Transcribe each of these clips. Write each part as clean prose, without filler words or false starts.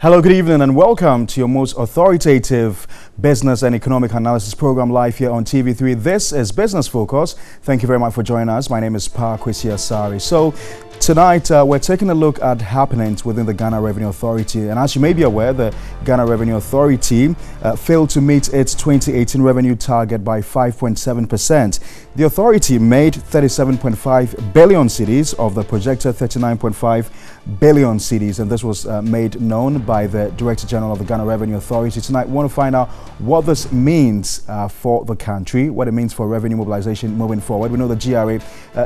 Hello, good evening, and welcome to your most authoritative business and economic analysis program live here on TV3. This is Business Focus. Thank you very much for joining us. My name is Pa Kwesi Asari. So tonight we're taking a look at happenings within the Ghana Revenue Authority. And as you may be aware, the Ghana Revenue Authority failed to meet its 2018 revenue target by 5.7%. The authority made 37.5 billion cedis of the projected 39.5 billion cedis, and this was made known by the Director General of the Ghana Revenue Authority. Tonight, we want to find out what this means for the country, what it means for revenue mobilization moving forward. We know the GRA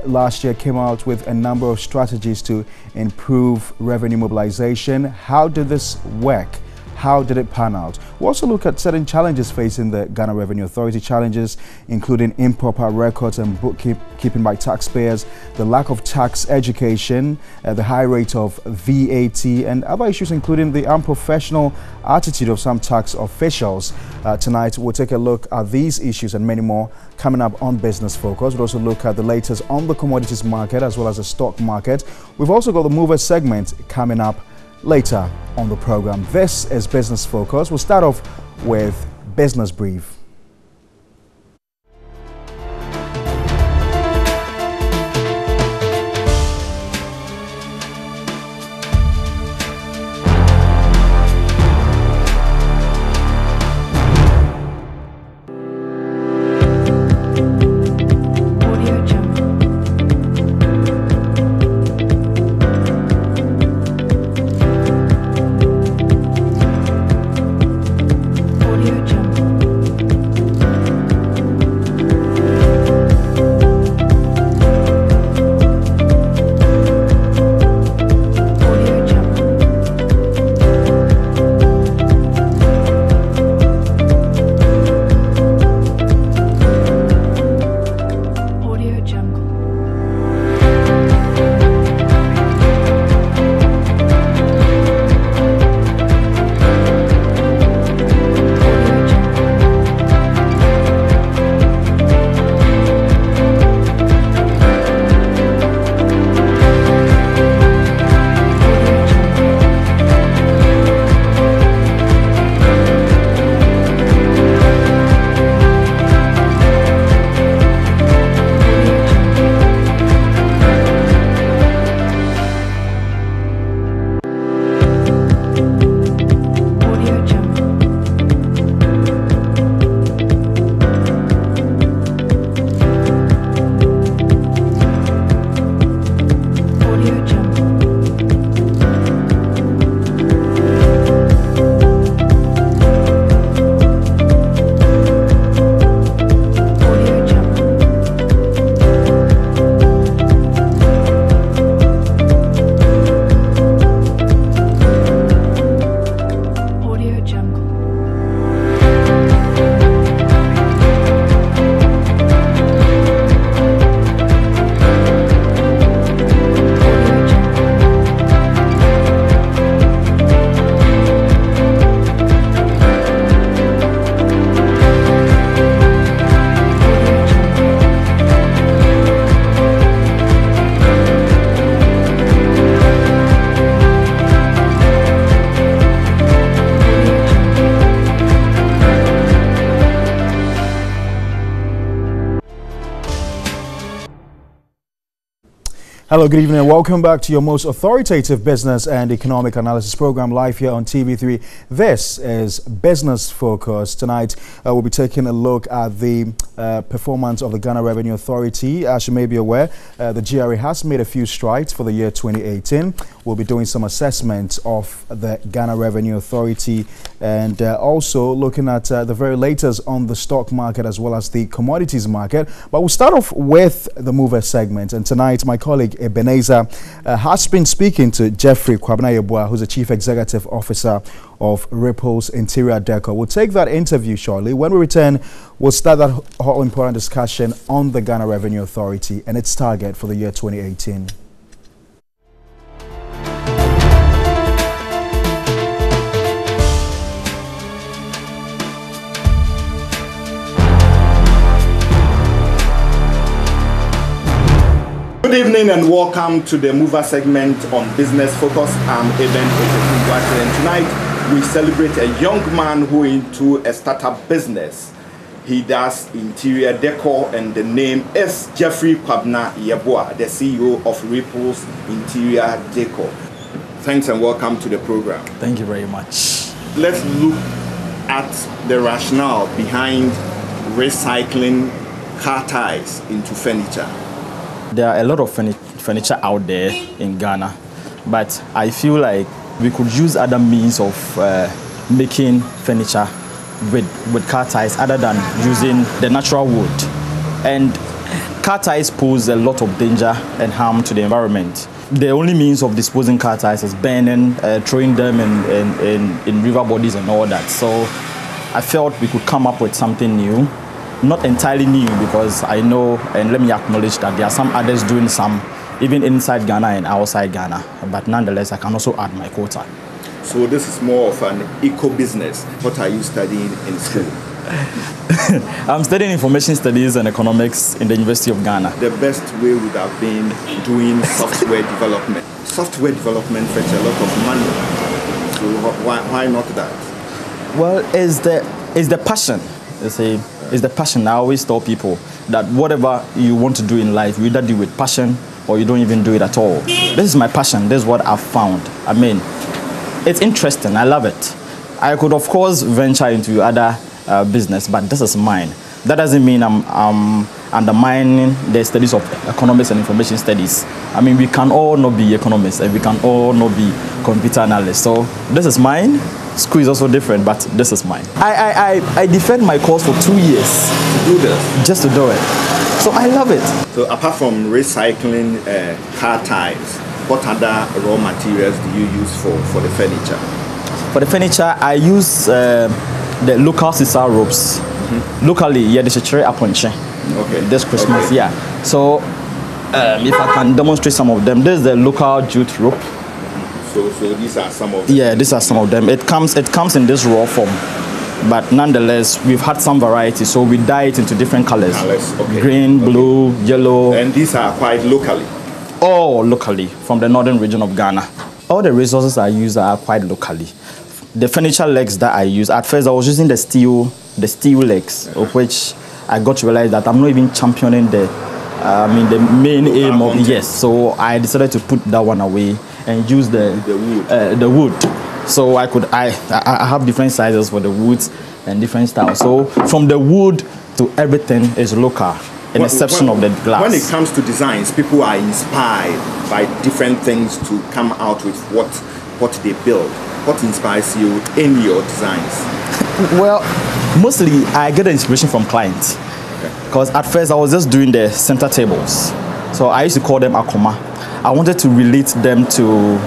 last year came out with a number of strategies to improve revenue mobilization. How did this work? How did it pan out? We also look at certain challenges facing the Ghana Revenue Authority, challenges including improper records and bookkeeping by taxpayers, the lack of tax education, the high rate of VAT, and other issues including the unprofessional attitude of some tax officials. Tonight, we'll take a look at these issues and many more coming up on Business Focus. We'll also look at the latest on the commodities market as well as the stock market. We've also got the mover segment coming up later on the program. This is Business Focus. We'll start off with Business Brief. Hello, good evening, and welcome back to your most authoritative business and economic analysis program live here on TV3. This is Business Focus. Tonight, we'll be taking a look at the performance of the Ghana Revenue Authority. As you may be aware, the GRA has made a few strides for the year 2018. We'll be doing some assessment of the Ghana Revenue Authority and also looking at the very latest on the stock market as well as the commodities market. But we'll start off with the mover segment. And tonight, my colleague Ebenezer has been speaking to Jeffrey Kwabena-Yeboah, who's the Chief Executive Officer of Ripples Interior Decor. We'll take that interview shortly. When we return, we'll start that whole important discussion on the Ghana Revenue Authority and its target for the year 2018. Good evening and welcome to the Mover segment on Business Focus. I'm Eben Ojekunwate, and tonight we celebrate a young man who into a startup business. He does interior decor, and the name is Jeffrey Kwabena Yeboah, the CEO of Ripples Interior Decor. Thanks and welcome to the program. Thank you very much. Let's look at the rationale behind recycling car ties into furniture. There are a lot of furniture out there in Ghana, but I feel like we could use other means of making furniture with car ties other than using the natural wood. And car ties pose a lot of danger and harm to the environment. The only means of disposing car ties is burning, throwing them in river bodies and all that. So I felt we could come up with something new. Not entirely new, because I know, and let me acknowledge that there are some others doing some, even inside Ghana and outside Ghana. But nonetheless, I can also add my quota. So this is more of an eco-business. What are you studying in school? I'm studying information studies and economics in the University of Ghana. The best way would have been doing software development. Software development fetches a lot of money. So why not that? Well, it's the passion. You see, it's the passion. I always tell people that whatever you want to do in life, you either do it with passion or you don't even do it at all. This is my passion. This is what I've found. I mean, it's interesting. I love it. I could, of course, venture into other business, but this is mine. That doesn't mean I'm undermining the studies of economics and information studies. I mean, we can all not be economists and we can all not be computer analysts. So this is mine. School is also different, but this is mine. I defend my course for 2 years. To do this? Just to do it. So I love it. So apart from recycling car ties, what other raw materials do you use for the furniture? For the furniture, I use the local sisal ropes. Locally, yeah, there's a cherry aponche. Okay. This Christmas, okay. Yeah. So if I can demonstrate some of them, this is the local jute rope. So these are some of them? Yeah, these are some of them. It comes in this raw form. But nonetheless, we've had some variety, so we dye it into different colors. Okay. Green, blue, yellow. And these are quite locally? All locally, from the northern region of Ghana. All the resources I use are quite locally. The furniture legs that I use, at first I was using the steel legs, of which I got to realize that I'm not even championing the main aim of it. Yes, so I decided to put that one away and use the wood. So I have different sizes for the woods and different styles. So from the wood to everything is local, an exception of the glass. When it comes to designs, people are inspired by different things to come out with what they build. What inspires you in your designs? Well, mostly I get the inspiration from clients. Because at first I was just doing the center tables. So I used to call them akoma. I wanted to relate them to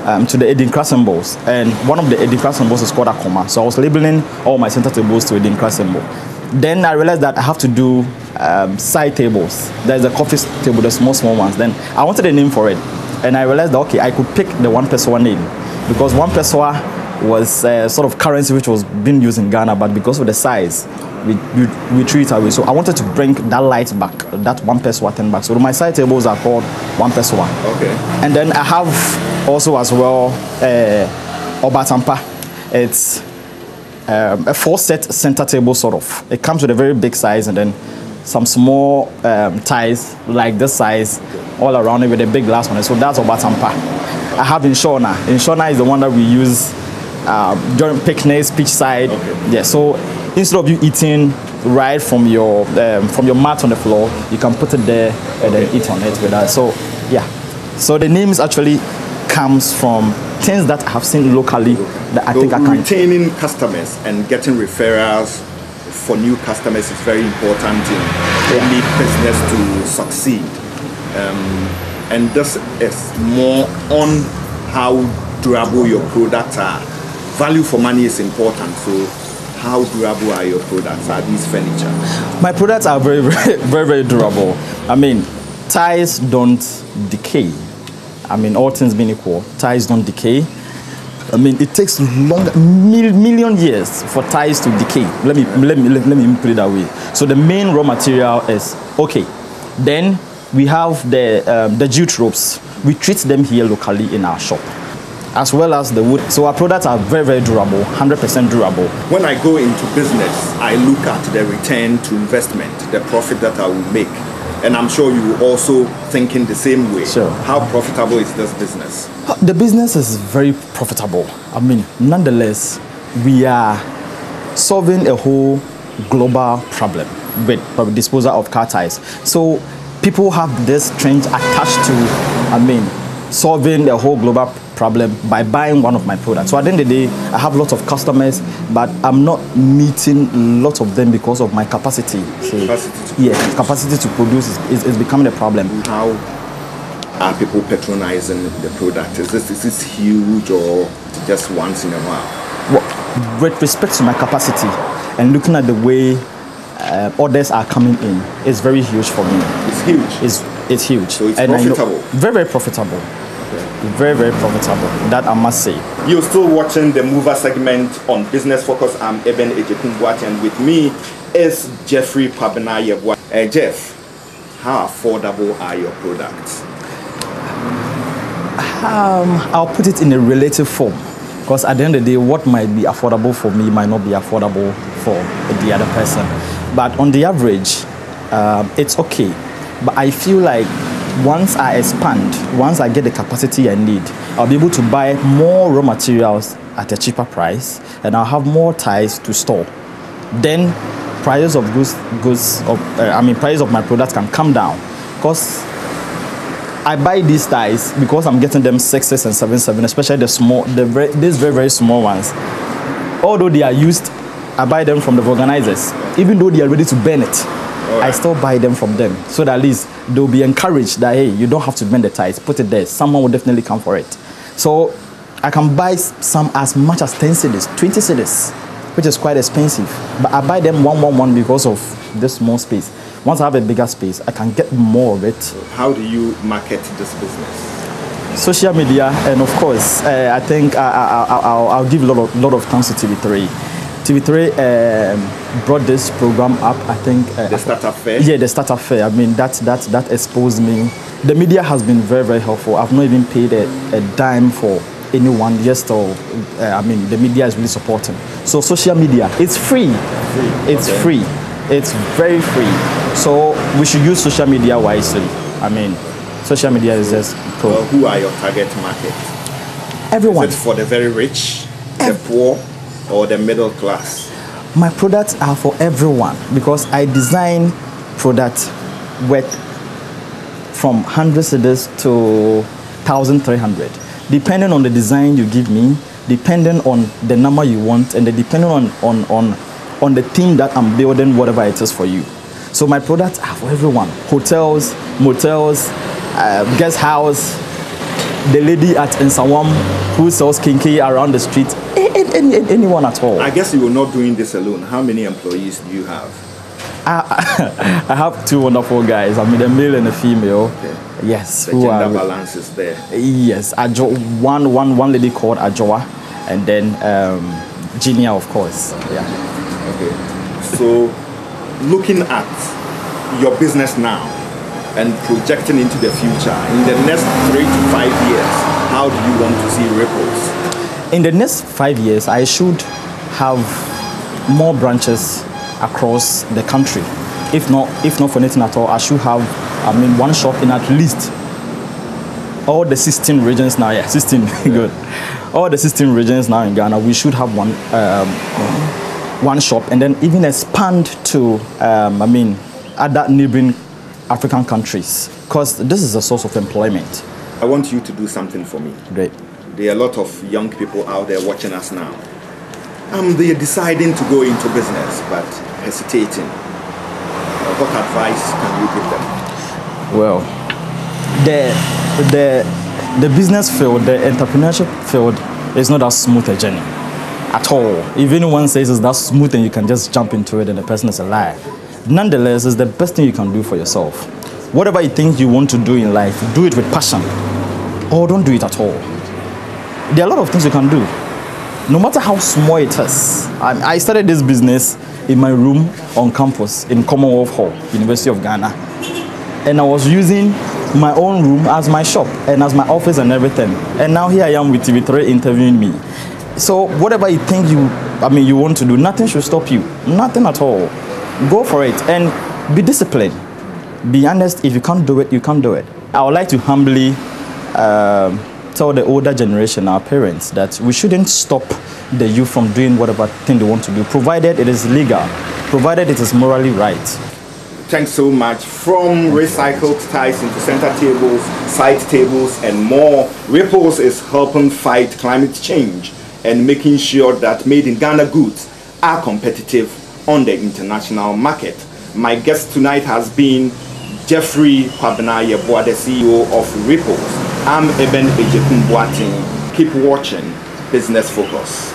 the Edinkra symbols. And one of the Edinkra symbols is called akoma. So I was labeling all my center tables to Edinkra symbol. Then I realized that I have to do side tables. There's a coffee table, the small ones. Then I wanted a name for it. And I realized that, okay, I could pick the one pessoa name. Because one pessoa was sort of currency which was being used in Ghana, but because of the size, we treat it away. So I wanted to bring that light back, that one pessoa thing back. So my side tables are called one pessoa. Okay. And then I have also as well Obatampa. It's a 4-set center table sort of. It comes with a very big size and then some small ties like this size all around it with a big glass on it. So that's Obatampa. I have Inshona. Inshona is the one that we use during picnics, beachside. Okay. Yeah. So instead of you eating right from your mat on the floor, you can put it there and then eat on it with that. So yeah. So the names actually comes from things that I have seen locally that I think I can. Retaining customers and getting referrals for new customers is very important in any business to succeed. And this is more on how durable your products are. Value for money is important. So how durable are your products? Are these furniture? My products are very, very durable. I mean, ties don't decay. I mean, all things being equal, ties don't decay. I mean, it takes million years for ties to decay. Let me put it that way. So the main raw material is okay. Then we have the jute ropes. We treat them here locally in our shop. as well as the wood. So our products are very, very durable, 100% durable. When I go into business, I look at the return to investment, the profit that I will make. And I'm sure you also think in the same way. Sure. How profitable is this business? The business is very profitable. I mean, nonetheless, we are solving a whole global problem with disposal of car tires. So people have this trend attached to, solving the whole global problem by buying one of my products. So at the end of the day, I have lots of customers, but I'm not meeting lots of them because of my capacity. So, capacity to produce is becoming a problem. How are people patronizing the product? Is this huge or just once in a while? Well, with respect to my capacity and looking at the way orders are coming in, it's very huge for me. It's huge. It's huge. So it's profitable. Very, very profitable. Okay. Very, very profitable. That I must say. You're still watching the Mover segment on Business Focus. I'm Eben Ejekun-Boate, and with me is Jeffrey Kwabena-Yeboah. Jeff, how affordable are your products? I'll put it in a relative form, because at the end of the day, what might be affordable for me might not be affordable for the other person. But on the average, it's okay. But I feel like once I expand, once I get the capacity I need, I'll be able to buy more raw materials at a cheaper price, and I'll have more ties to store. Then prices of prices of my products can come down, because I buy these ties because I'm getting them 6s and 7s, especially these very, very small ones. Although they are used, I buy them from the organizers. Even though they are ready to burn it, I still buy them from them, so that at least they'll be encouraged that, hey, you don't have to burn the ties, put it there. Someone will definitely come for it. So I can buy some as much as 10 cedis, 20 cedis, which is quite expensive. But I buy them one because of this small space. Once I have a bigger space, I can get more of it. How do you market this business? Social media, and of course, I think I'll give a lot of thanks to TV3. TV3 brought this program up, I think. The Startup Fair? Yeah, the Startup Fair. I mean, that exposed me. The media has been very, very helpful. I've not even paid a dime for anyone. The media is really supporting. So social media, it's free. It's free. It's very free. So we should use social media wisely. Social media is just cool. Well, who are your target market? Everyone. Is it for the very rich, the poor, or the middle class? My products are for everyone, because I design products worth from 100 cedis to 1,300, depending on the design you give me, depending on the number you want, and depending on the theme that I'm building, whatever it is for you. So my products are for everyone. Hotels, motels, guest house, the lady at Nsawam who sells kinky around the street, anyone at all. I guess you are not doing this alone. How many employees do you have? I have two wonderful guys. A male and a female. Okay. Yes. The gender balance is there. Yes. One lady called Ajoa, and then Genia, of course. Yeah. Okay. So, looking at your business now and projecting into the future, in the next 3 to 5 years, how do you want to see Ripples? In the next 5 years, I should have more branches across the country. If not for anything at all, I should have, one shop in at least all the 16 regions now. Yeah, 16, good. All the 16 regions now in Ghana, we should have one shop, and then even expand to, other neighboring African countries, because this is a source of employment. I want you to do something for me. Great. There are a lot of young people out there watching us now. They're deciding to go into business, but hesitating. What advice can you give them? Well, the business field, the entrepreneurship field, is not that smooth a journey at all. If anyone says it's that smooth and you can just jump into it, then the person is a liar. Nonetheless, it's the best thing you can do for yourself. Whatever you think you want to do in life, do it with passion, or don't do it at all. There are a lot of things you can do, no matter how small it is. I started this business in my room on campus in Commonwealth Hall, University of Ghana, and I was using my own room as my shop and as my office and everything. And now here I am with TV3 interviewing me. So whatever you think you want to do, nothing should stop you. Nothing at all. Go for it and be disciplined. Be honest. If you can't do it, you can't do it. I would like to humbly tell the older generation, our parents, that we shouldn't stop the youth from doing whatever thing they want to do, provided it is legal, provided it is morally right. Thanks so much. From recycled ties into center tables, side tables, and more, Ripples is helping fight climate change and making sure that made in Ghana goods are competitive on the international market. My guest tonight has been Jeffrey Kwabena Yeboah, the CEO of Ripples. I'm Eben Ejekun Boateng. Keep watching Business Focus.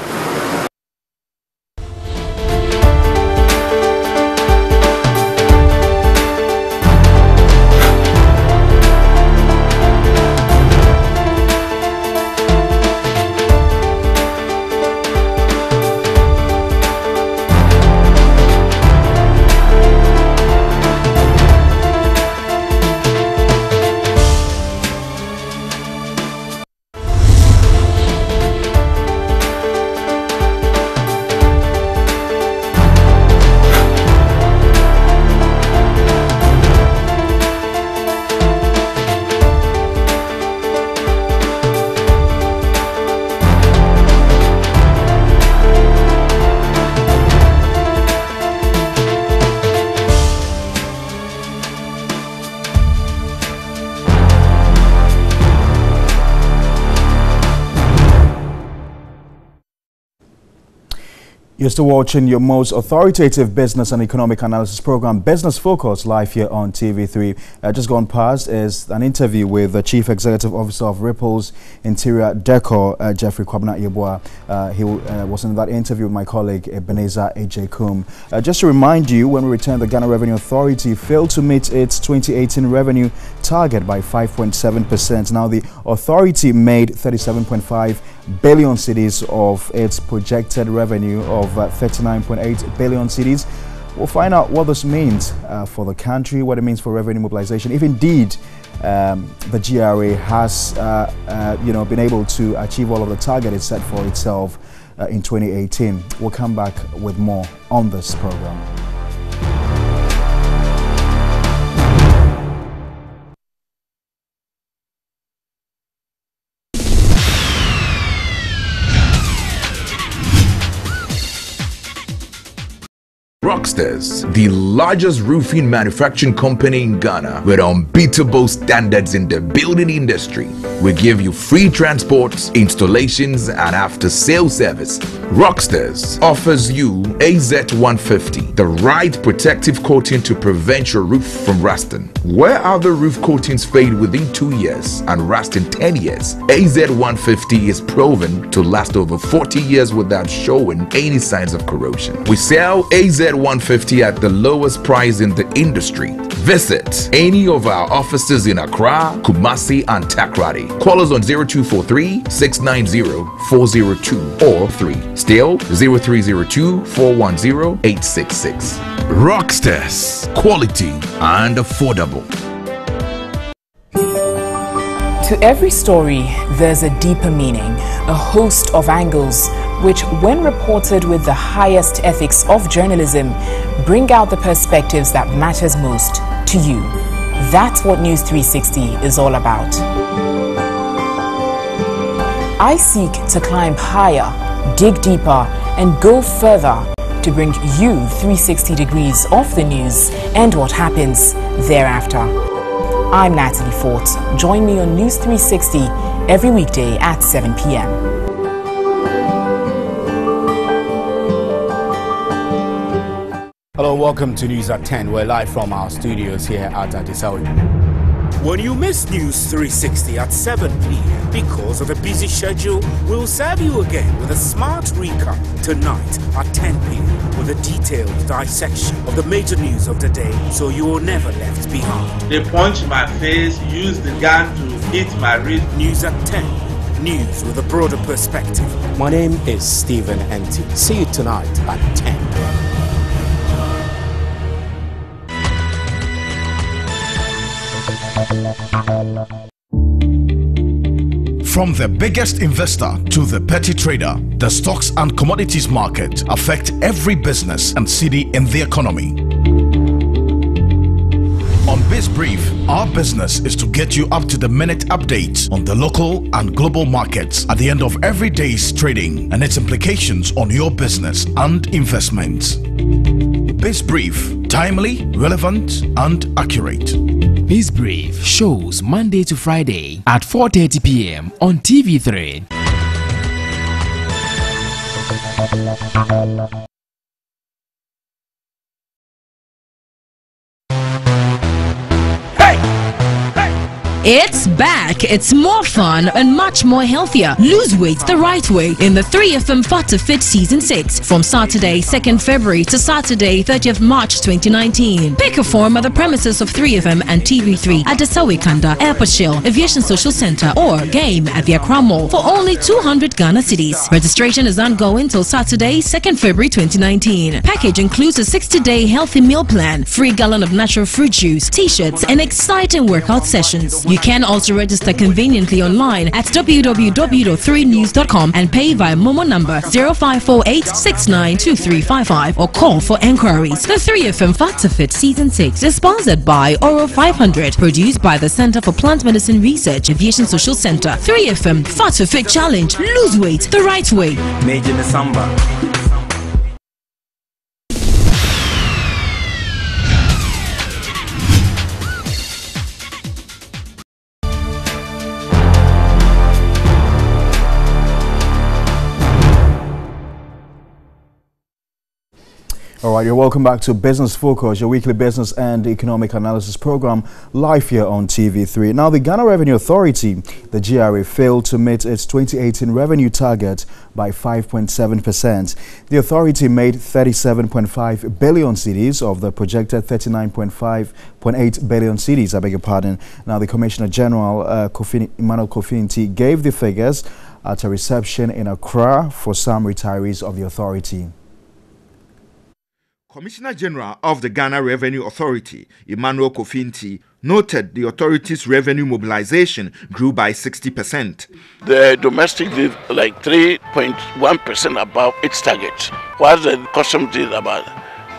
You're still watching your most authoritative business and economic analysis program, Business Focus, live here on TV3. Just gone past is an interview with the Chief Executive Officer of Ripples Interior Decor, Jeffrey Kwabena Yeboah. He was in that interview with my colleague, Ebenezer Ejekun. Just to remind you, when we returned, the Ghana Revenue Authority failed to meet its 2018 revenue target by 5.7%. Now, the authority made 37.5 billion cedis of its projected revenue of 39.8 billion cedis. We'll find out what this means for the country, what it means for revenue mobilization, if indeed the GRA has been able to achieve all of the target it set for itself in 2018. We'll come back with more on this program. Rockstars, the largest roofing manufacturing company in Ghana with unbeatable standards in the building industry. We give you free transports, installations, and after-sales service. Rockstars offers you AZ150, the right protective coating to prevent your roof from rusting. Where other roof coatings fade within 2 years and rust in 10 years, AZ150 is proven to last over 40 years without showing any signs of corrosion. We sell AZ150 at the lowest price in the industry. Visit any of our offices in Accra, Kumasi, and Takoradi. Call us on 0243 690 402 or 3. Still 0302 410 866. Rockstars, quality and affordable. To every story, there's a deeper meaning, a host of angles, which, when reported with the highest ethics of journalism, bring out the perspectives that matters most to you. That's what News 360 is all about. I seek to climb higher, dig deeper, and go further to bring you 360 degrees of the news and what happens thereafter. I'm Natalie Fort. Join me on News 360 every weekday at 7 p.m. Hello, welcome to News at 10. We're live from our studios here at Adisawi. When you miss News 360 at 7 p.m. because of a busy schedule, we'll serve you again with a smart recap tonight at 10 p.m. with a detailed dissection of the major news of the day, so you are never left behind. They punch my face, use the gun to hit my wrist. News at 10. News with a broader perspective. My name is Stephen Enti. See you tonight at 10. From the biggest investor to the petty trader, the stocks and commodities market affect every business and city in the economy. On BizBrief, our business is to get you up-to-the-minute updates on the local and global markets at the end of every day's trading and its implications on your business and investments. BizBrief, timely, relevant, and accurate. BizBrief shows Monday to Friday at 4:30 p.m. on TV3. It's back. It's more fun and much more healthier. Lose weight the right way in the 3FM Fat to Fit Season 6 from Saturday 2nd February to Saturday 30th March 2019. Pick a form at the premises of 3FM and TV3 at the Sawikanda, Airport Shell, Aviation Social Center or game at the Accra Mall for only 200 Ghana cedis. Registration is ongoing till Saturday 2nd February 2019. Package includes a 60-day healthy meal plan, free gallon of natural fruit juice, t-shirts and exciting workout sessions. You can also register conveniently online at www.3news.com and pay via Momo number 0548692355 or call for enquiries. The 3FM Fat to Fit Season 6 is sponsored by Oro 500, produced by the Center for Plant Medicine Research, Aviation Social Center. 3FM Fat to Fit Challenge. Lose weight the right way. Major Nisamba. All right, you're welcome back to Business Focus, your weekly business and economic analysis program, live here on TV3. Now, the Ghana Revenue Authority, the GRA, failed to meet its 2018 revenue target by 5.7%. The authority made 37.5 billion cedis of the projected 39.8 billion cedis, I beg your pardon. Now, the Commissioner General, Emmanuel Kofi Nti, gave the figures at a reception in Accra for some retirees of the authority. Commissioner General of the Ghana Revenue Authority, Emmanuel Kofi Nti, noted the authority's revenue mobilization grew by 60%. The domestic did like 3.1% above its target, while the customs did about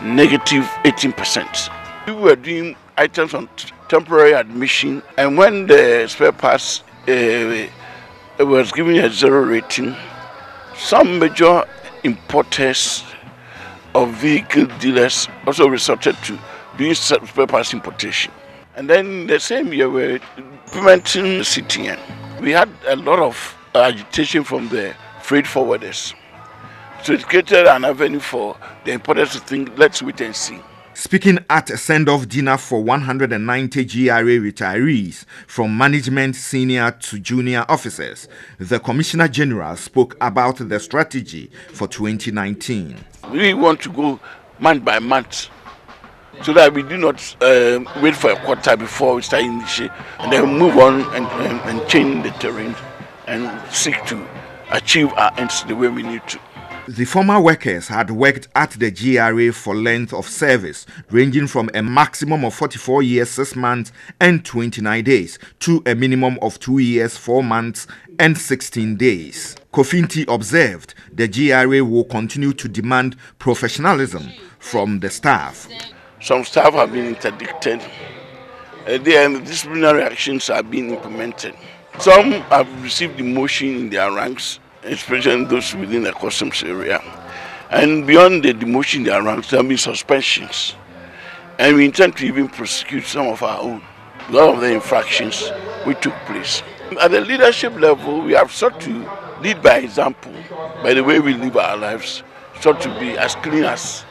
negative 18%. We were doing items on temporary admission, and when the spare parts was given a 0 rating, some major importers of vehicle dealers also resorted to doing spare parts importation. And then the same year we were implementing CTN. We had a lot of agitation from the freight forwarders. So it created an avenue for the importers to think, let's wait and see. Speaking at a send-off dinner for 190 GRA retirees, from management, senior to junior officers, the Commissioner General spoke about the strategy for 2019. We want to go month by month, so that we do not wait for a quarter before we start initiating, and then move on and change the terrain and seek to achieve our ends the way we need to. The former workers had worked at the GRA for length of service ranging from a maximum of 44 years, 6 months and 29 days to a minimum of 2 years, 4 months and 16 days. Kofi Nti observed the GRA will continue to demand professionalism from the staff. Some staff have been interdicted. The disciplinary actions are being implemented. Some have received demotion in their ranks, especially those within the customs area. And beyond the demotion in their ranks, there have been suspensions. And we intend to even prosecute some of our own, a lot of the infractions which took place. At the leadership level, we have sought to lead by example, by the way we live our lives, sought to be as clean as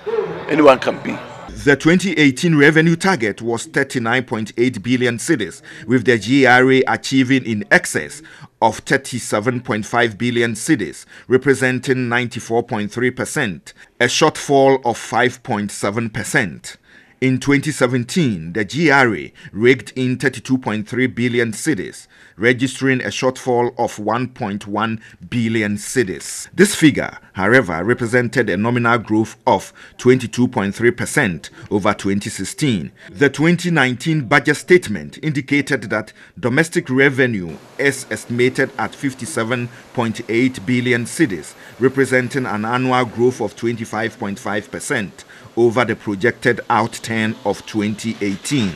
anyone can be. The 2018 revenue target was 39.8 billion cedis, with the GRA achieving in excess of 37.5 billion cedis, representing 94.3%, a shortfall of 5.7%. In 2017, the GRA raked in 32.3 billion cedis. registering a shortfall of 1.1 billion cedis. This figure, however, represented a nominal growth of 22.3% over 2016. The 2019 budget statement indicated that domestic revenue is estimated at 57.8 billion cedis, representing an annual growth of 25.5% over the projected outturn of 2018.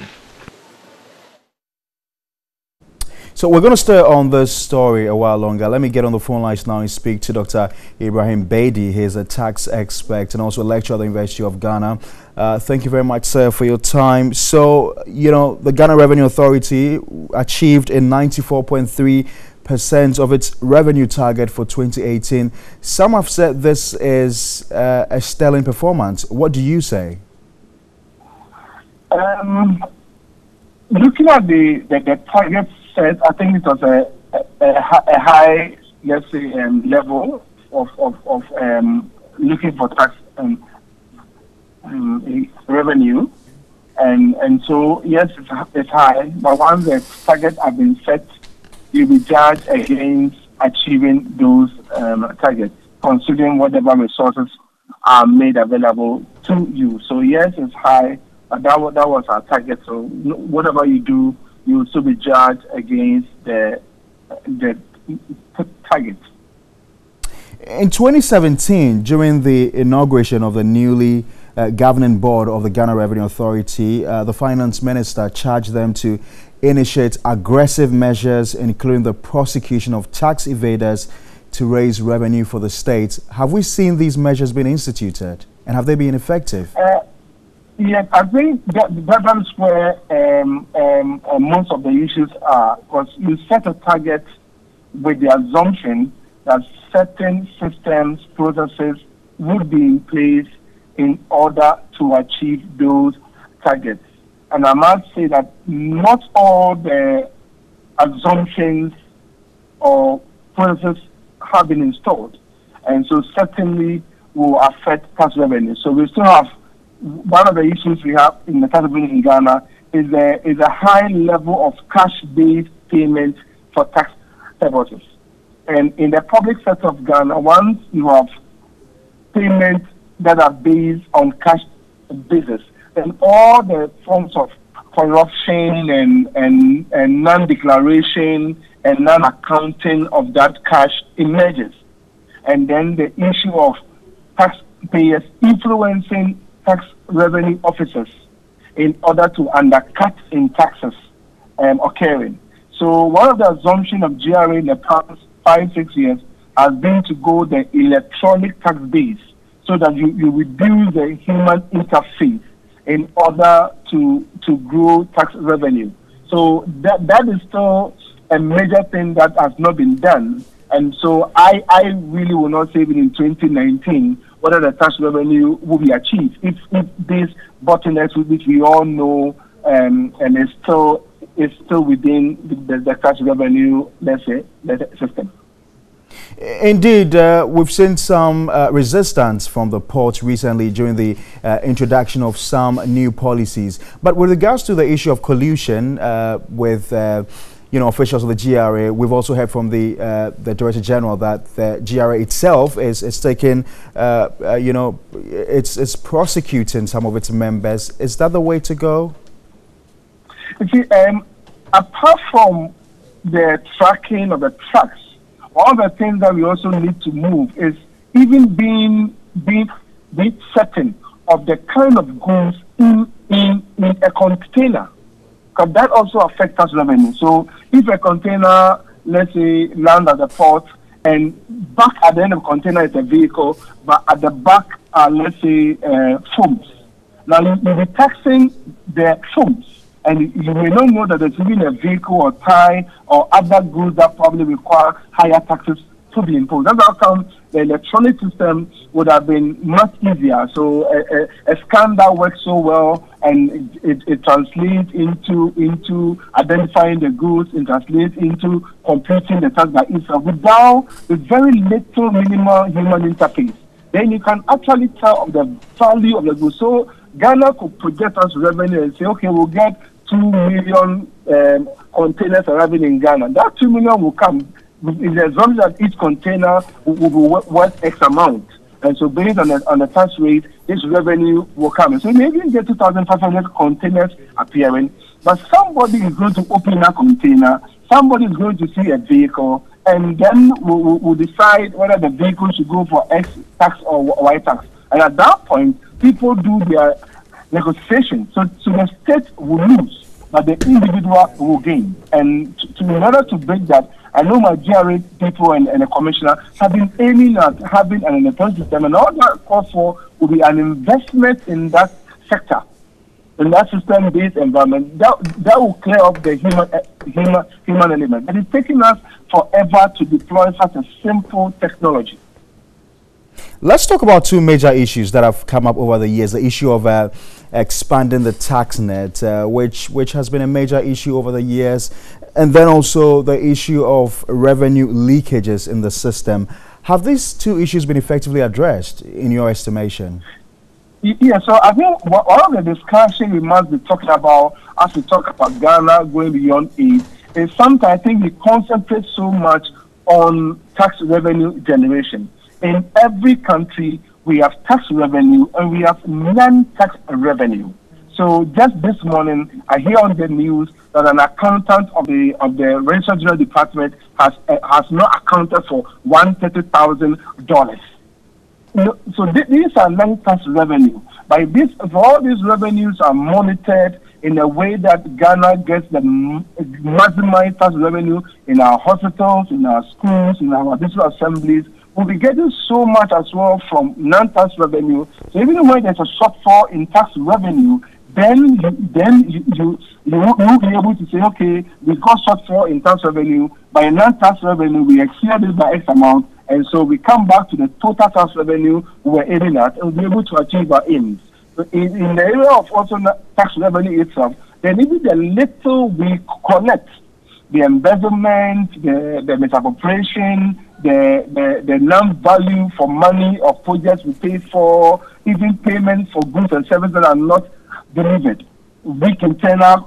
So we're going to stay on this story a while longer. Let me get on the phone lines now and speak to Dr. Ibrahim Bedi. He's a tax expert and also a lecturer at the University of Ghana. Thank you very much, sir, for your time. So, you know, the Ghana Revenue Authority achieved a 94.3% of its revenue target for 2018. Some have said this is a sterling performance. What do you say? Looking at the targets set, I think it was a high, let's say, level of looking for tax revenue, and so yes, it's high. But once the targets have been set, you'll be judged against achieving those targets, considering whatever resources are made available to you. So yes, it's high, but that was our target. So whatever you do, you will still be judged against the target. In 2017, during the inauguration of the newly governing board of the Ghana Revenue Authority, the finance minister charged them to initiate aggressive measures, including the prosecution of tax evaders, to raise revenue for the state. Have we seen these measures being instituted, and have they been effective? Yes, I think that's where most of the issues are, because you set a target with the assumption that certain systems, processes would be in place in order to achieve those targets. And I must say that not all the assumptions or processes have been installed, and so certainly will affect tax revenue. So we still have one of the issues we have in the tax revenue in Ghana is a high level of cash-based payment for tax purposes. And in the public sector of Ghana, once you have payments that are based on cash basis, then all the forms of corruption and non-declaration and non-accounting of that cash emerges. And then the issue of taxpayers influencing tax revenue officers in order to undercut in taxes occurring. So one of the assumptions of GRA in the past 5-6 years has been to go the electronic tax base so that you reduce the human interface in order to grow tax revenue. So that is still a major thing that has not been done. And so I really will not say even in 2019 whether the tax revenue will be achieved if these bottlenecks, which we all know, and is still within the tax revenue, let's say, system. Indeed, we've seen some resistance from the ports recently during the introduction of some new policies. But with regards to the issue of collusion with officials of the GRA, we've also heard from the Director General that the GRA itself is taking, it's prosecuting some of its members. Is that the way to go? You see, apart from the tracking of the trucks, one of the things that we also need to move is even being certain of the kind of goods in a container, because that also affects tax revenue. So if a container, let's say, lands at the port, and back at the end of the container is a vehicle, but at the back are, let's say, foams. Now you'll be taxing the foams, and you may not know that there's even a vehicle or tie or other goods that probably require higher taxes to be imposed. That's how come the electronic system would have been much easier. So a scan that works so well, and it translates into identifying the goods, it translates into computing the tax by itself without with very little minimal human interface. Then you can actually tell of the value of the goods. So Ghana could project us revenue and say, okay, we'll get 2 million containers arriving in Ghana. That 2 million will come. It's the assumption that each container will be worth X amount. And so based on the tax rate, this revenue will come. So maybe you get 2,500 containers appearing, but somebody is going to open a container, somebody is going to see a vehicle, and then we'll decide whether the vehicle should go for X tax or Y tax. And at that point, people do their negotiation. So the state will lose, but the individual will gain. And in order to break that, I know my GRA people and the commissioner have been aiming at having an electronic system, and all that calls for will be an investment in that sector, in that system-based environment. That will clear up the human element. But it's taking us forever to deploy such a simple technology. Let's talk about two major issues that have come up over the years. The issue of expanding the tax net, which has been a major issue over the years, and then also the issue of revenue leakages in the system. Have these two issues been effectively addressed in your estimation? Yeah, so I think one of the discussion we must be talking about as we talk about Ghana going beyond aid is sometimes I think we concentrate so much on tax revenue generation. In every country, we have tax revenue and we have non-tax revenue. So just this morning, I hear on the news that an accountant of the Registrar General Department has not accounted for $130,000. So these are non-tax revenue. If all these revenues are monitored in a way that Ghana gets the maximized tax revenue in our hospitals, in our schools, in our district assemblies, we'll be getting so much as well from non-tax revenue. So even when there's a shortfall in tax revenue, then you will be able to say, okay, we got shortfall in tax revenue, by non-tax revenue we exceeded it by X amount, and so we come back to the total tax revenue we were aiming at, and we'll be able to achieve our aims. So in the area of also tax revenue itself, there may be the little we collect, the embezzlement, the misappropriation, the non-value for money of projects we pay for, even payments for goods and services that are not delivered, weak internal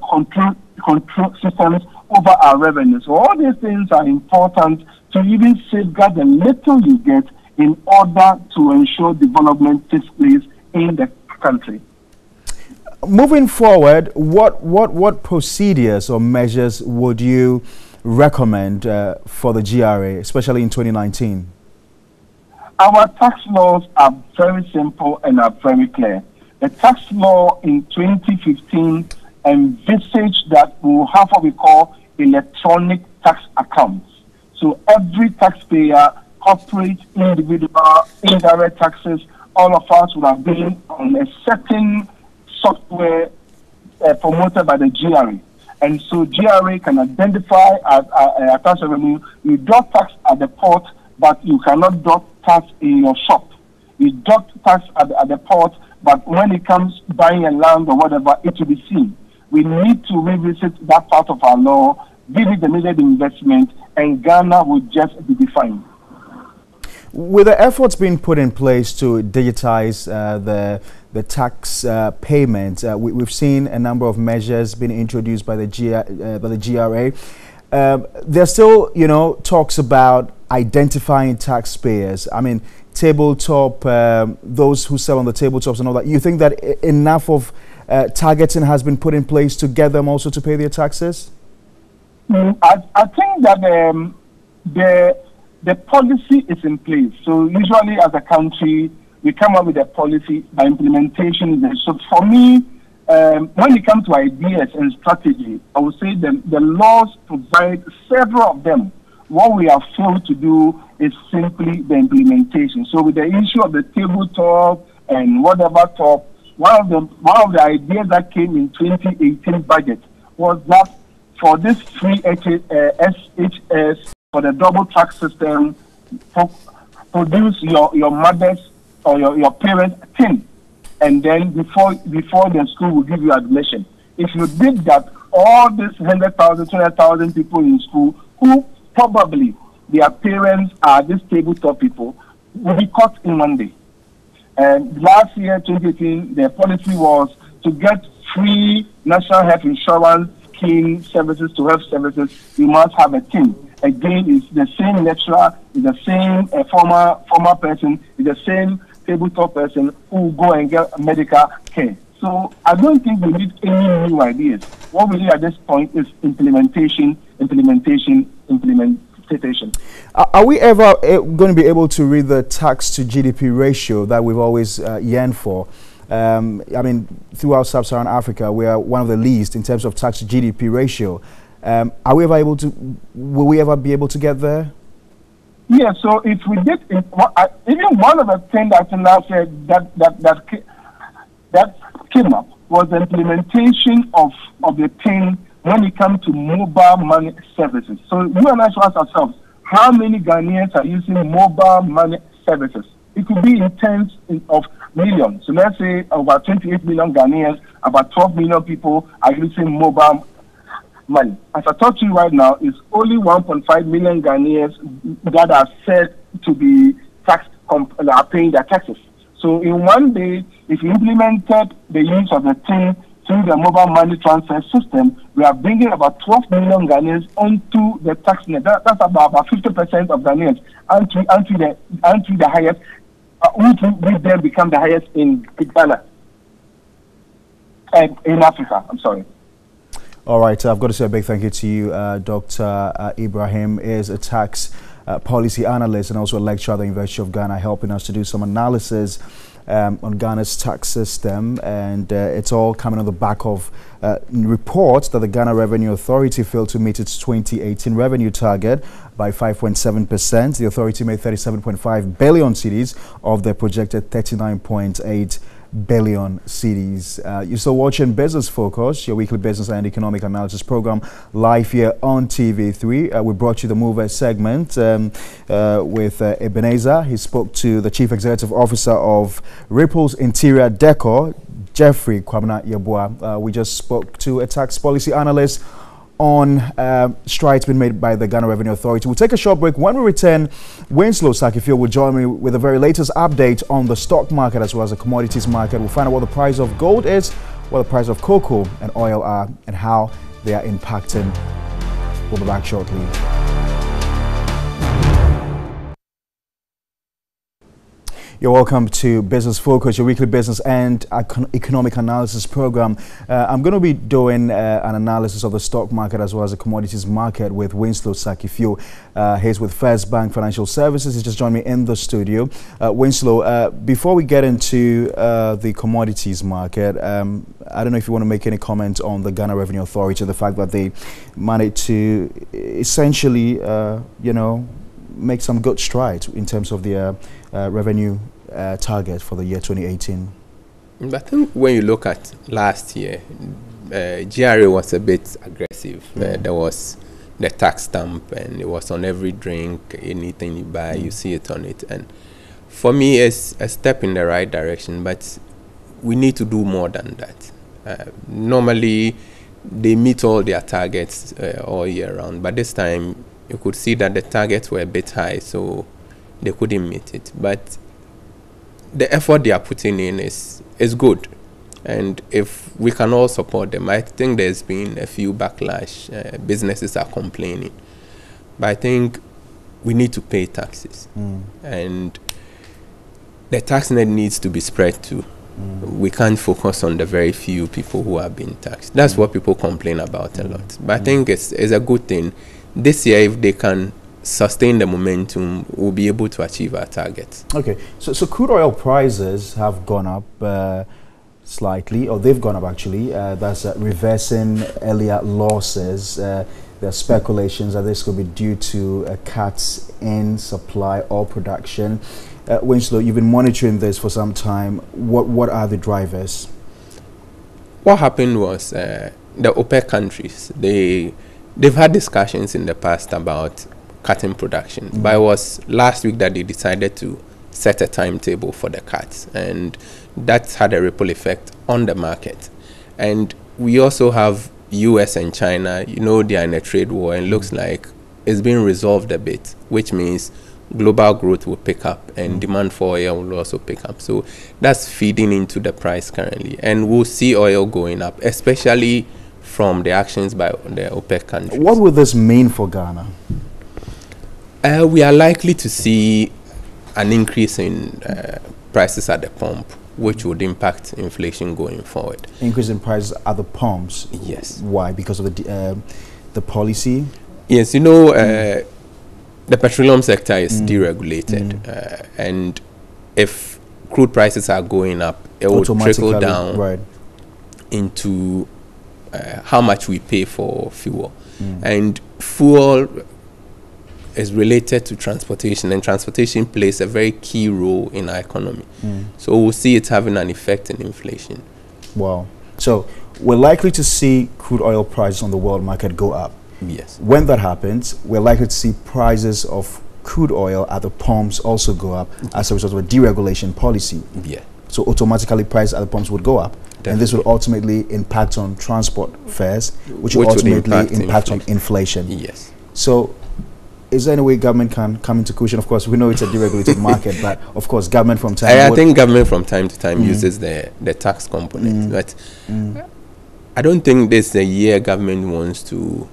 control systems over our revenue. So all these things are important to even safeguard the little you get in order to ensure development takes place in the country. Moving forward, what procedures or measures would you recommend for the GRA, especially in 2019? Our tax laws are very simple and are very clear. The tax law in 2015 envisaged that we will have what we call electronic tax accounts. So every taxpayer, corporate, individual, indirect taxes, all of us would have been on a certain software promoted by the GRA. And so GRA can identify a tax revenue. You deduct tax at the port, but you cannot deduct tax in your shop. You deduct tax at the port, but when it comes buying a land or whatever, it will be seen. We need to revisit that part of our law, give it the needed investment, and Ghana will just be defined. With the efforts being put in place to digitize the tax payment, we've seen a number of measures being introduced by the GRA. There's still, talks about identifying taxpayers. I mean, tabletop, those who sell on the tabletops and all that. You think that enough of targeting has been put in place to get them also to pay their taxes? I think that the policy is in place. So usually as a country, we come up with a policy by implementation. So for me, when it comes to ideas and strategy, I would say the laws provide several of them. What we have failed to do is simply the implementation. So with the issue of the tabletop and whatever top, one of the ideas that came in 2018 budget was that for this free SHS, for the double track system, produce your mother's or your parents' TIN, and then before the school will give you admission. If you did that, all these 100,000, 200,000 people in school who probably their parents are these tabletop people will be caught in one day. And last year, 2018, the policy was to get free national health insurance scheme services to health services, you must have a team. Again, it's the same lecturer, it's the same former person, it's the same tabletop person who go and get medical care. So I don't think we need any new ideas. What we need at this point is implementation. Are we ever going to be able to read the tax to GDP ratio that we've always yearned for? I mean, throughout Sub-Saharan Africa, we are one of the least in terms of tax to GDP ratio. Are we ever able to? Will we ever be able to get there? Yeah. So if we did, even one of the things that now said that came up was the implementation of the thing when it comes to mobile money services. So you and I should ask ourselves, how many Ghanaians are using mobile money services? It could be in tens of millions. So let's say about 28 million Ghanaians, about 12 million people are using mobile money. As I talk to you right now, it's only 1.5 million Ghanaians that are said to be are paying their taxes. So in one day, if you implemented the use of the thing through the mobile money transfer system, we are bringing about 12 million Ghanaians onto the tax net. That's about 50% of Ghanaians, and the highest, which will then become the highest in Ghana, in Africa. I'm sorry. All right, I've got to say a big thank you to you, Dr. Ibrahim is a tax policy analyst and also a lecturer at the University of Ghana, helping us to do some analysis on Ghana's tax system, and it's all coming on the back of reports that the Ghana Revenue Authority failed to meet its 2018 revenue target by 5.7%. The authority made 37.5 billion cedis of the projected 39.8 billion cedis. You're still watching Business Focus, your weekly business and economic analysis program, live here on TV3. We brought you the Mover segment with Ebenezer. He spoke to the Chief Executive Officer of Ripples Interior Decor, Jeffrey Kwabena Yeboah. We just spoke to a tax policy analyst on strides being made by the Ghana Revenue Authority. We'll take a short break. When we return, Winslow Sakifio will join me with the very latest update on the stock market as well as the commodities market. We'll find out what the price of gold is, what the price of cocoa and oil are, and how they are impacting. We'll be back shortly. You're welcome to Business Focus, your weekly business and economic analysis program. I'm going to be doing an analysis of the stock market as well as the commodities market with Winslow Sakifio. He's with First Bank Financial Services. He's just joined me in the studio. Winslow, before we get into the commodities market, I don't know if you want to make any comment on the Ghana Revenue Authority, the fact that they managed to essentially, make some good strides in terms of their revenue target for the year 2018. I think when you look at last year, GRA was a bit aggressive. There was the tax stamp, and it was on every drink, anything you buy, you see it on it. And for me, it's a step in the right direction, but we need to do more than that. Normally, they meet all their targets all year round, but this time you could see that the targets were a bit high, so they couldn't meet it. But the effort they are putting in is good, and if we can all support them, I think there's been a few backlash. Businesses are complaining, but I think we need to pay taxes, and the tax net needs to be spread too. We can't focus on the very few people who are being taxed. That's what people complain about a lot. But I think it's a good thing. This year, if they can sustain the momentum, we'll be able to achieve our targets. Okay, so crude oil prices have gone up slightly, or they've gone up actually. That's reversing earlier losses. There are speculations that this could be due to cuts in supply or production. Winslow, you've been monitoring this for some time. What are the drivers? What happened was the OPEC countries, they've had discussions in the past about cutting production, but it was last week that they decided to set a timetable for the cuts, and that's had a ripple effect on the market. And we also have US and China, they are in a trade war, and looks like it's being resolved a bit, which means global growth will pick up and demand for oil will also pick up. So that's feeding into the price currently. And we'll see oil going up, especially from the actions by the OPEC countries. What will this mean for Ghana? We are likely to see an increase in prices at the pump, which would impact inflation going forward. Increase in prices at the pumps? Yes. Why? Because of the policy? Yes, you know, the petroleum sector is deregulated, and if crude prices are going up, it will trickle down into how much we pay for fuel. And fuel is related to transportation, and transportation plays a very key role in our economy. So we'll see it having an effect in inflation. Wow. So we're likely to see crude oil prices on the world market go up. Yes. When that happens, we're likely to see prices of crude oil at the pumps also go up as a result of a deregulation policy. Yeah. So automatically prices at the pumps would go up. Definitely. And this will ultimately impact on transport fares, which will ultimately impact on inflation. Yes. So is there any way government can come into question? Of course, we know it's a deregulated market, but of course, government from time I think government from time to time uses the tax component. But I don't think this is the year government wants to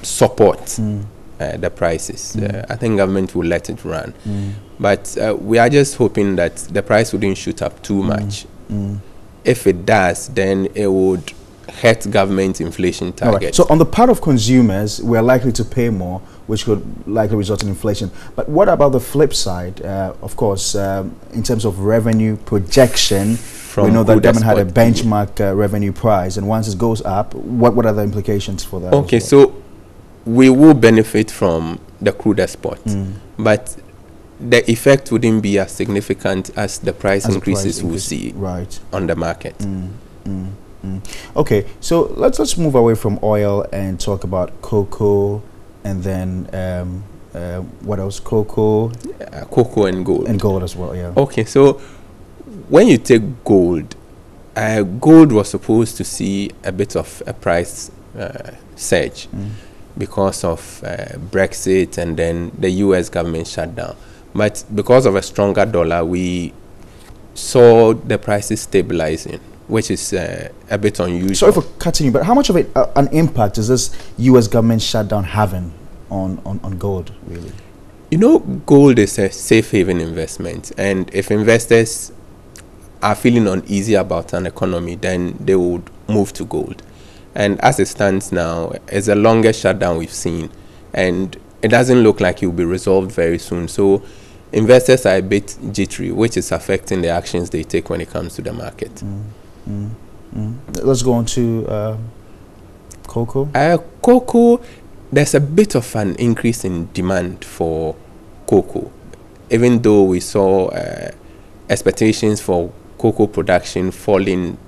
support the prices. I think government will let it run. But we are just hoping that the price wouldn't shoot up too much. If it does, then it would hurt government inflation target. Right. So on the part of consumers, we're likely to pay more, which could likely result in inflation. But what about the flip side? Of course, in terms of revenue projection, we know that government had a benchmark revenue price, and once it goes up, what are the implications for that? Okay, so we will benefit from the crude export, but the effect wouldn't be as significant as the price increases we'll see on the market. Okay, so let's move away from oil and talk about cocoa, and then what else? Cocoa and gold. And gold as well, yeah. Okay, so when you take gold, gold was supposed to see a bit of a price surge because of Brexit and then the US government shutdown. But because of a stronger dollar, we saw the prices stabilizing, which is a bit unusual. Sorry for cutting you, but how much of an impact is this US government shutdown having on gold, really? You know, gold is a safe haven investment, and if investors are feeling uneasy about an economy, then they would move to gold. And as it stands now, it's the longest shutdown we've seen, and it doesn't look like it will be resolved very soon. So investors are a bit jittery, which is affecting the actions they take when it comes to the market. Let's go on to cocoa. Cocoa, there's a bit of an increase in demand for cocoa, even though we saw expectations for cocoa production falling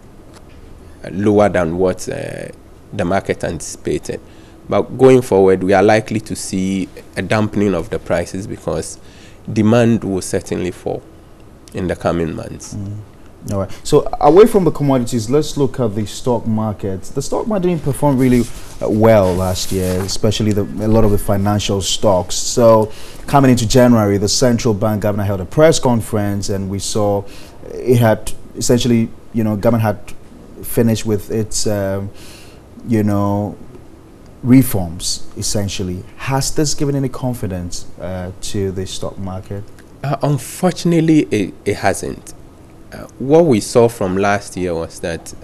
lower than what the market anticipated. But going forward, we are likely to see a dampening of the prices because demand will certainly fall in the coming months. All right. So away from the commodities, let's look at the stock market. The stock market didn't perform really well last year, especially a lot of the financial stocks. So coming into January, the central bank governor held a press conference, and we saw it had essentially, government had finished with its, reforms, essentially. Has this given any confidence to the stock market? Unfortunately, it hasn't. What we saw from last year was that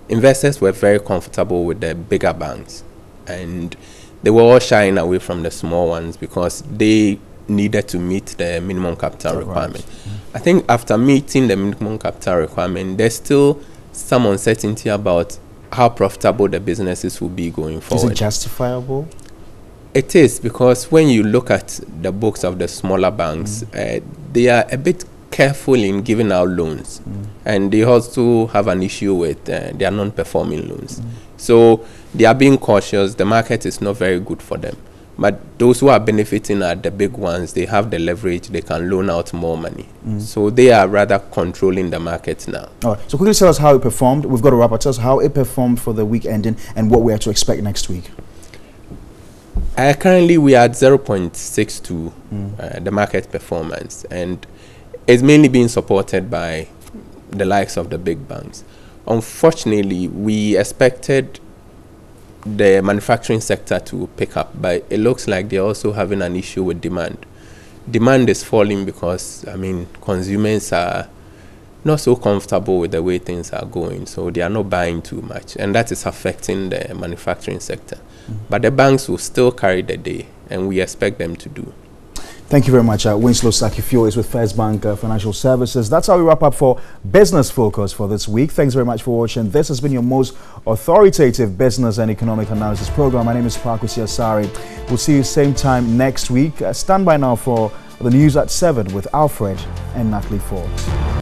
investors were very comfortable with the bigger banks, and they were all shying away from the small ones because they needed to meet the minimum capital requirement. I think after meeting the minimum capital requirement, there's still some uncertainty about how profitable the businesses will be going forward. Is it justifiable? It is, because when you look at the books of the smaller banks, they are a bit careful in giving out loans, and they also have an issue with their non-performing loans. So they are being cautious. The market is not very good for them. But those who are benefiting are the big ones. They have the leverage. They can loan out more money. So they are rather controlling the market now. All right. So quickly tell us how it performed. We've got to wrap up. Tell us how it performed for the week ending and what we are to expect next week. Currently, we are at 0.62, the market performance, and it's mainly being supported by the likes of the big banks. Unfortunately, we expected the manufacturing sector to pick up, but it looks like they're also having an issue with demand. Demand is falling because, I mean, consumers are not so comfortable with the way things are going, so they are not buying too much, and that is affecting the manufacturing sector. But the banks will still carry the day, and we expect them to do. Thank you very much. Winslow Sakifio is with First Bank Financial Services. That's how we wrap up for Business Focus for this week. Thanks very much for watching. This has been your most authoritative business and economic analysis program. My name is Pakwesi Asare. We'll see you same time next week. Stand by now for the news at 7 with Alfred and Natalie Forbes.